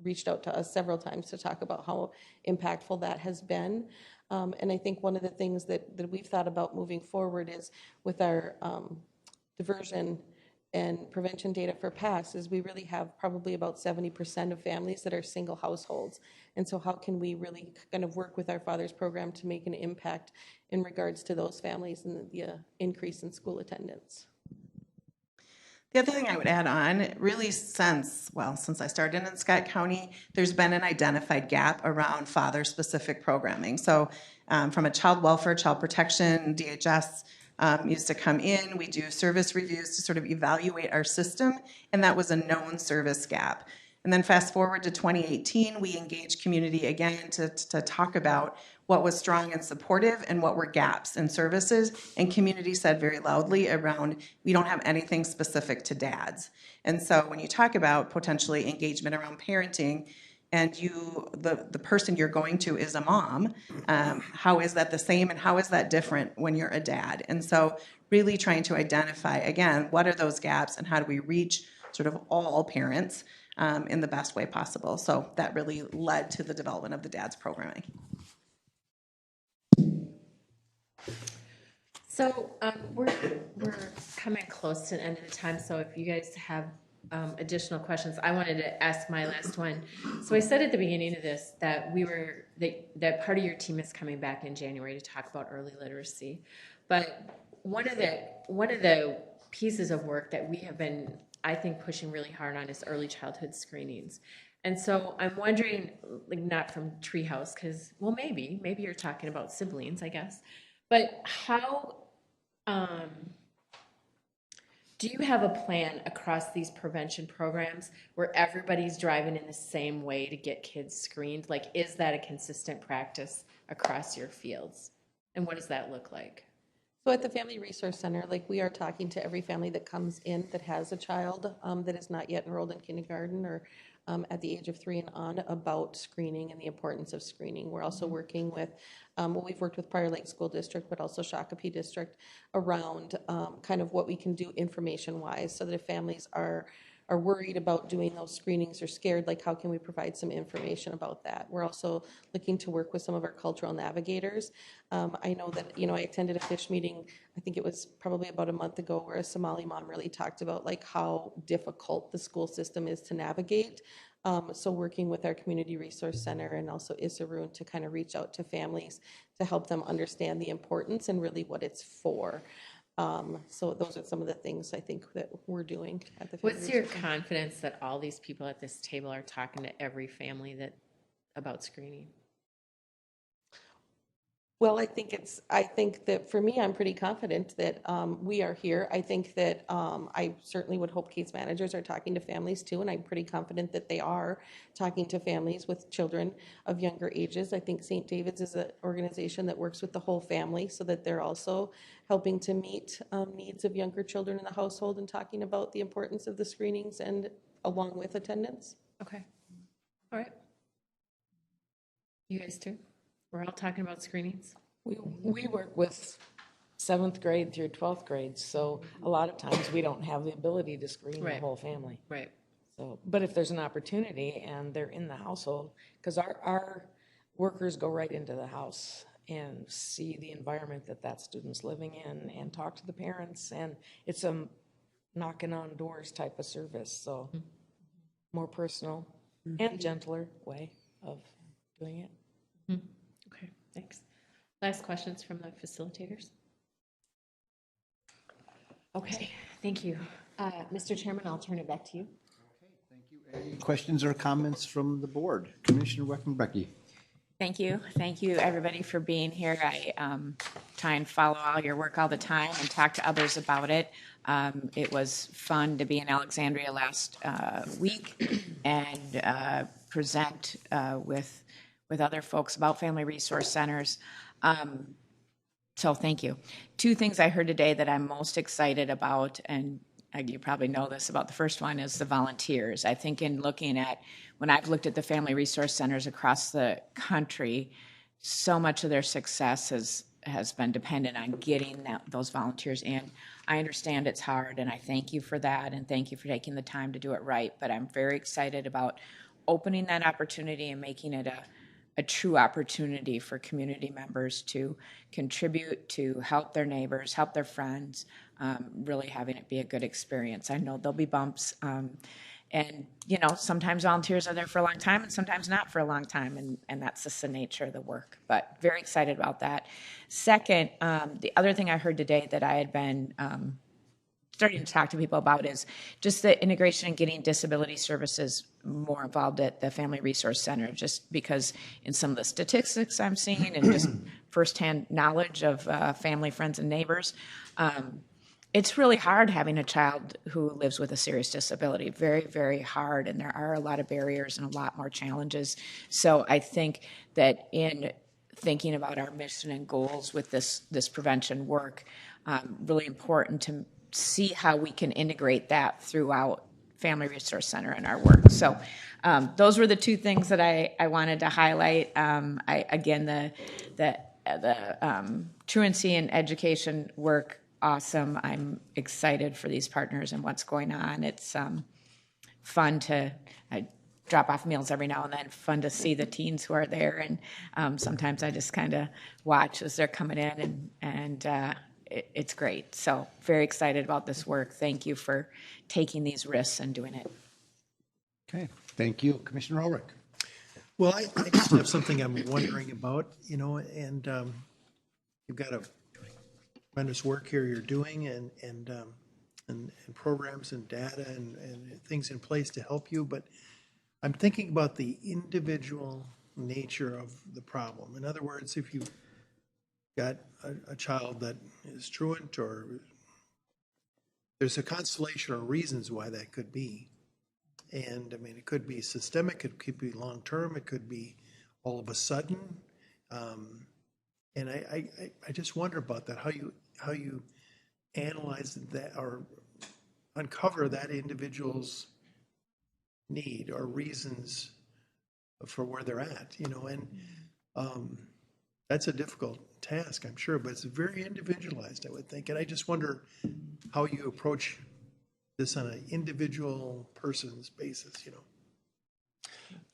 reached out to us several times to talk about how impactful that has been. And I think one of the things that we've thought about moving forward is with our diversion and prevention data for PASS is we really have probably about 70% of families that are single households. And so how can we really kind of work with our Fathers Program to make an impact in regards to those families and the increase in school attendance? The other thing I would add on, really since I started in Scott County, there's been an identified gap around father-specific programming. So from a child welfare, child protection, DHS used to come in, we do service reviews to sort of evaluate our system, and that was a known service gap. And then fast forward to 2018, we engaged community again to talk about what was strong and supportive and what were gaps in services. And community said very loudly around, we don't have anything specific to dads. And so when you talk about potentially engagement around parenting, and the person you're going to is a mom, how is that the same and how is that different when you're a dad? And so really trying to identify, again, what are those gaps and how do we reach sort of all parents in the best way possible. So that really led to the development of the dad's programming. So we're coming close to the end of the time, so if you guys have additional questions, I wanted to ask my last one. So I said at the beginning of this that that part of your team is coming back in January to talk about early literacy, but one of the pieces of work that we have been, I think, pushing really hard on is early childhood screenings. And so I'm wondering, like, not from Treehouse, because, well, maybe you're talking about siblings, I guess, but how do you have a plan across these prevention programs where everybody's driving in the same way to get kids screened? Like, is that a consistent practice across your fields? And what does that look like? So at the Family Resource Center, like, we are talking to every family that comes in that has a child that is not yet enrolled in kindergarten or at the age of 3 and on about screening and the importance of screening. We're also working with, we've worked with Prior Lake School District, but also Shakopee District around kind of what we can do information-wise so that if families are worried about doing those screenings or scared, like how can we provide some information about that? We're also looking to work with some of our cultural navigators. I know that, I attended a fish meeting, I think it was probably about a month ago, where a Somali mom really talked about like how difficult the school system is to navigate. So working with our Community Resource Center and also Issaroon to kind of reach out to families to help them understand the importance and really what it's for. So those are some of the things I think that we're doing at the Family What's your Resource Center. confidence that all these people at this table are talking to every family about screening? Well, I think that for me, I'm pretty confident that we are here. I think that I certainly would hope case managers are talking to families too, and I'm pretty confident that they are talking to families with children of younger ages. I think St. David's is an organization that works with the whole family so that they're also helping to meet needs of younger children in the household and talking about the importance of the screenings and along with attendance. Okay. All right. You guys too? We're all talking about screenings. We work with 7th grade through 12th grade, so a lot of times we don't have the ability to screen the whole family. Right. So, but if there's an opportunity and they're in the household, because our workers go right into the house and see the environment that student's living in and talk to the parents, and it's a knocking on doors type of service, so more personal and gentler way of doing it. Okay, thanks. Last questions from the facilitators? Okay, thank you. Mr. Chairman, I'll turn it back to you. Okay, thank you. Any questions or comments from the board? Commissioner Weckenbecky. Thank you. Thank you, everybody, for being here. I try and follow all your work all the time and talk to others about it. It was fun to be in Alexandria last week and present with other folks about family resource centers. So thank you. 2 things I heard today that I'm most excited about, and you probably know this about the first one, is the volunteers. I think in looking at, when I've looked at the family resource centers across the country, so much of their success has been dependent on getting those volunteers in. I understand it's hard, and I thank you for that, and thank you for taking the time to do it right, but I'm very excited about opening that opportunity and making it a true opportunity for community members to contribute, to help their neighbors, help their friends, really having it be a good experience. I know there'll be bumps, and sometimes volunteers are there for a long time and sometimes not for a long time, and that's just the nature of the work, but very excited about that. Second, the other thing I heard today that I had been starting to talk to people about is just the integration and getting disability services more involved at the Family Resource Center, just because in some of the statistics I'm seeing and just firsthand knowledge of family, friends, and neighbors, it's really hard having a child who lives with a serious disability. Very, very hard, and there are a lot of barriers and a lot more challenges. So I think that in thinking about our mission and goals with this prevention work, really important to see how we can integrate that throughout Family Resource Center in our work. So those were the two things that I wanted to highlight. Again, the truancy and education work, awesome. I'm excited for these partners and what's going on. It's fun to drop off meals every now and then, fun to see the teens who are there, and sometimes I just kind of watch as they're coming in, and it's great. So very excited about this work. Thank you for taking these risks and doing it. Okay, thank you. Commissioner Ulrich. Well, I just have something I'm wondering about, and you've got a tremendous work here you're doing, and programs and data and things in place to help you, but I'm thinking about the individual nature of the problem. In other words, if you've got a child that is truant, or there's a constellation of reasons why that could be. And I mean, it could be systemic, it could be long-term, it could be all of a sudden. And I just wonder about that, how you analyze that or uncover that individual's need or reasons for where they're at, and that's a difficult task, I'm sure, but it's very individualized, I would think. And I just wonder how you approach this on an individual person's basis,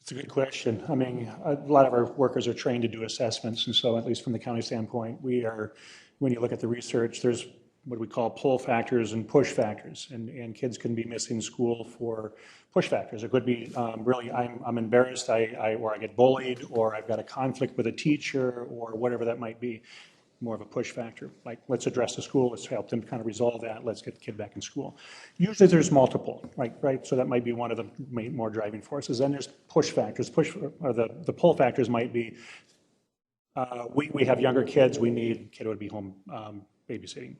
It's a good question. I mean, a lot of our workers are trained to do assessments, and so at least from the county standpoint, when you look at the research, there's what we call pull factors and push factors, and kids can be missing school for push factors. It could be really, I'm embarrassed, or I get bullied, or I've got a conflict with a teacher, or whatever that might be. More of a push factor, like let's address the school, let's help them kind of resolve that, let's get the kid back in school. Usually there's multiple, right? So that might be one of the more driving forces. Then there's push factors. The pull factors might be, we have younger kids, we need kid would be home babysitting.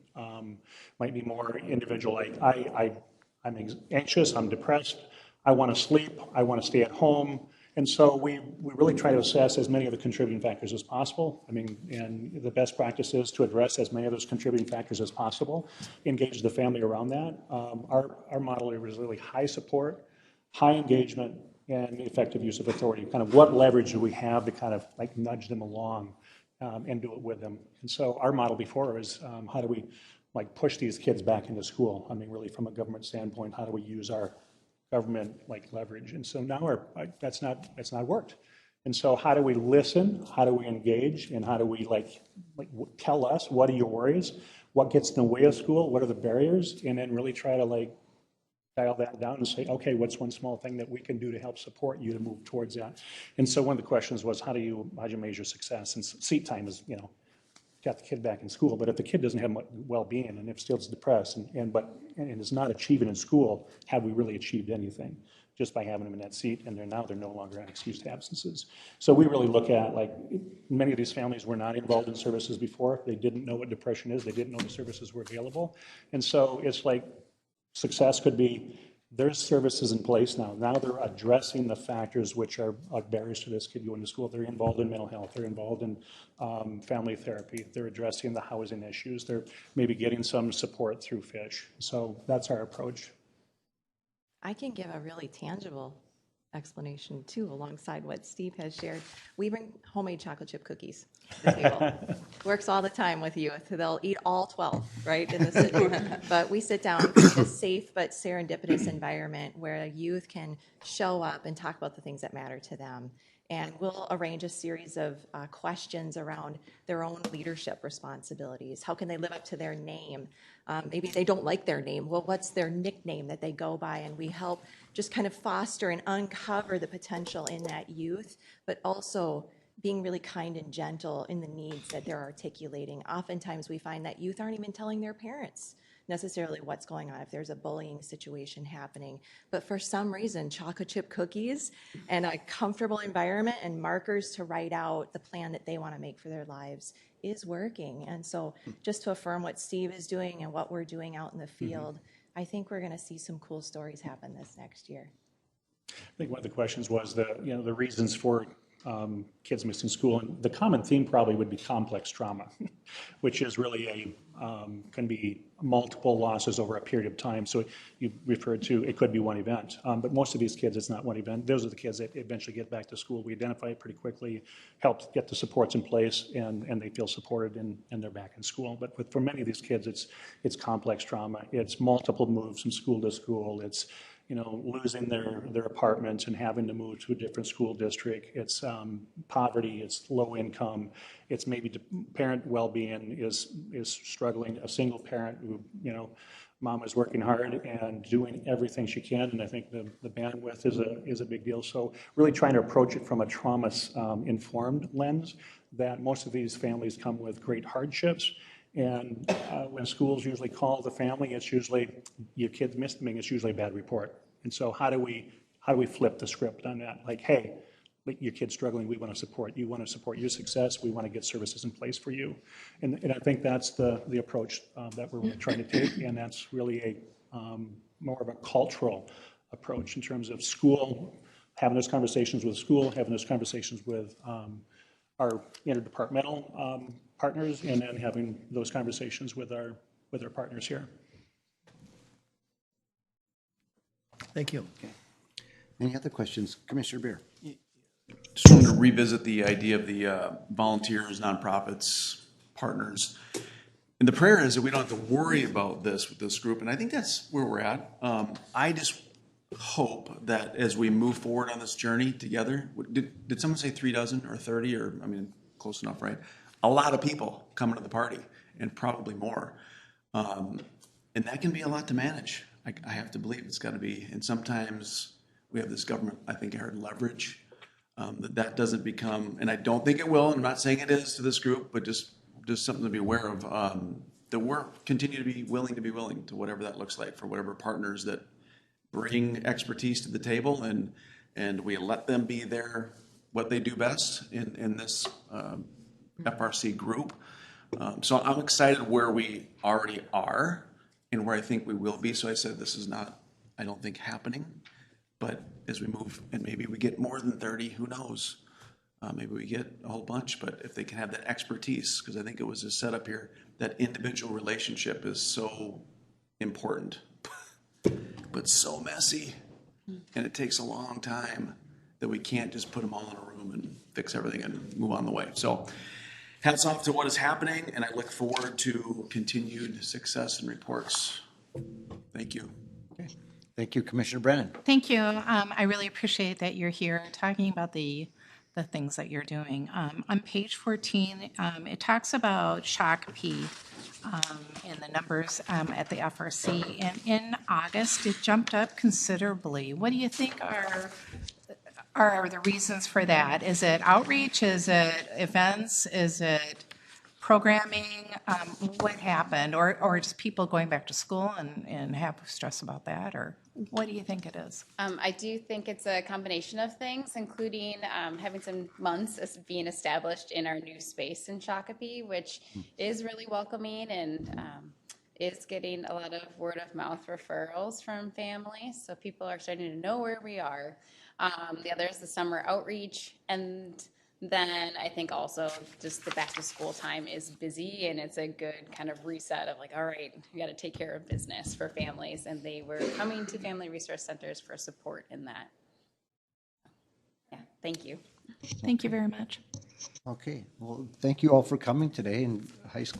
Might be more individual, like I'm anxious, I'm depressed, I want to sleep, I want to stay at home. And so we really try to assess as many of the contributing factors as possible. I mean, and the best practice is to address as many of those contributing factors as possible, engage the family around that. Our model is really high support, high engagement, and effective use of authority. Kind of what leverage do we have to kind of like nudge them along and do it with them. And so our model before was how do we like push these kids back into school? I mean, really from a government standpoint, how do we use our government like leverage? And so now that's not worked. And so how do we listen? How do we engage? And how do we like tell us what are your worries? What gets in the way of school? What are the barriers? And then really try to like dial that down and say, okay, what's one small thing that we can do to help support you to move towards that? And so one of the questions was, how do you measure success? And seat time is, got the kid back in school, but if the kid doesn't have well-being and if still is depressed and is not achieving in school, have we really achieved anything just by having them in that seat? And they're no longer on excused absences. So we really look at like many of these families were not involved in services before. They didn't know what depression is. They didn't know the services were available. And so it's like success could be there's services in place now. Now they're addressing the factors which are barriers to this kid going to school. They're involved in mental health. They're involved in family therapy. They're addressing the housing issues. They're maybe getting some support through Fish. So that's our approach. I can give a really tangible explanation too, alongside what Steve has shared. We bring homemade chocolate chip cookies to the table. Works all the time with youth. They'll eat all 12, right, in the city. But we sit down in a safe but serendipitous environment where youth can show up and talk about the things that matter to them. And we'll arrange a series of questions around their own leadership responsibilities. How can they live up to their name? Maybe they don't like their name. Well, what's their nickname that they go by? And we help just kind of foster and uncover the potential in that youth, but also being really kind and gentle in the needs that they're articulating. Oftentimes we find that youth aren't even telling their parents necessarily what's going on if there's a bullying situation happening. But for some reason, chocolate chip cookies and a comfortable environment and markers to write out the plan that they want to make for their lives is working. And so just to affirm what Steve is doing and what we're doing out in the field, I think we're going to see some cool stories happen this next year. I think one of the questions was the reasons for kids missing school, and the common theme probably would be complex trauma, which is really can be multiple losses over a period of time. So you referred to it could be one event, but most of these kids, it's not one event. Those are the kids that eventually get back to school. We identify it pretty quickly, help get the supports in place, and they feel supported, and they're back in school. But for many of these kids, it's complex trauma. It's multiple moves from school to school. It's losing their apartment and having to move to a different school district. It's poverty, it's low income, it's maybe parent well-being is struggling. A single parent who, mom is working hard and doing everything she can, and I think the bandwidth is a big deal. So really trying to approach it from a trauma-informed lens, that most of these families come with great hardships. And when schools usually call the family, it's usually your kid's missing. It's usually a bad report. And so how do we flip the script on that? Like, hey, your kid's struggling. We want to support. You want to support your success. We want to get services in place for you. And I think that's the approach that we're really trying to take. And that's really a more of a cultural approach in terms of school, having those conversations with school, having those conversations with our interdepartmental partners, and then having those conversations with our partners here. Thank you. Okay. Any other questions? Commissioner Beer. Just wanted to revisit the idea of the volunteers, nonprofits, partners. And the prayer is that we don't have to worry about this with this group, and I think that's where we're at. I just hope that as we move forward on this journey together, did someone say 3 dozen or 30 or, close enough, right? A lot of people coming to the party, and probably more. And that can be a lot to manage. I have to believe it's got to be. And sometimes we have this government, I think, hard leverage that doesn't become, and I don't think it will, and I'm not saying it is to this group, but just something to be aware of, that we're continue to be willing to whatever that looks like, for whatever partners that bring expertise to the table, and we let them be what they do best in this FRC group. So I'm excited where we already are and where I think we will be. So I said this is not, I don't think, happening, but as we move and maybe we get more than 30, who knows? Maybe we get a whole bunch, but if they can have that expertise, because I think it was a setup here, that individual relationship is so important, but so messy, and it takes a long time that we can't just put them all in a room and fix everything and move on the way. So hats off to what is happening, and I look forward to continued success and reports. Thank you. Okay. Thank you, Commissioner Brennan. Thank you. I really appreciate that you're here talking about the things that you're doing. On page 14, it talks about Shakopee in the numbers at the FRC. And in August, it jumped up considerably. What do you think are the reasons for that? Is it outreach? Is it events? Is it programming? What happened? Or just people going back to school and have stress about that? Or what do you think it is? I do think it's a combination of things, including having some months as being established in our new space in Shakopee, which is really welcoming and is getting a lot of word of mouth referrals from families, so people are starting to know where we are. The other is the summer outreach, and then I think also just the back to school time is busy, and it's a good kind of reset of like, all right, we got to take care of business for families, and they were coming to family resource centers for support in that. Yeah, thank you. Thank you very much. Okay, well, thank you all for coming today, and high school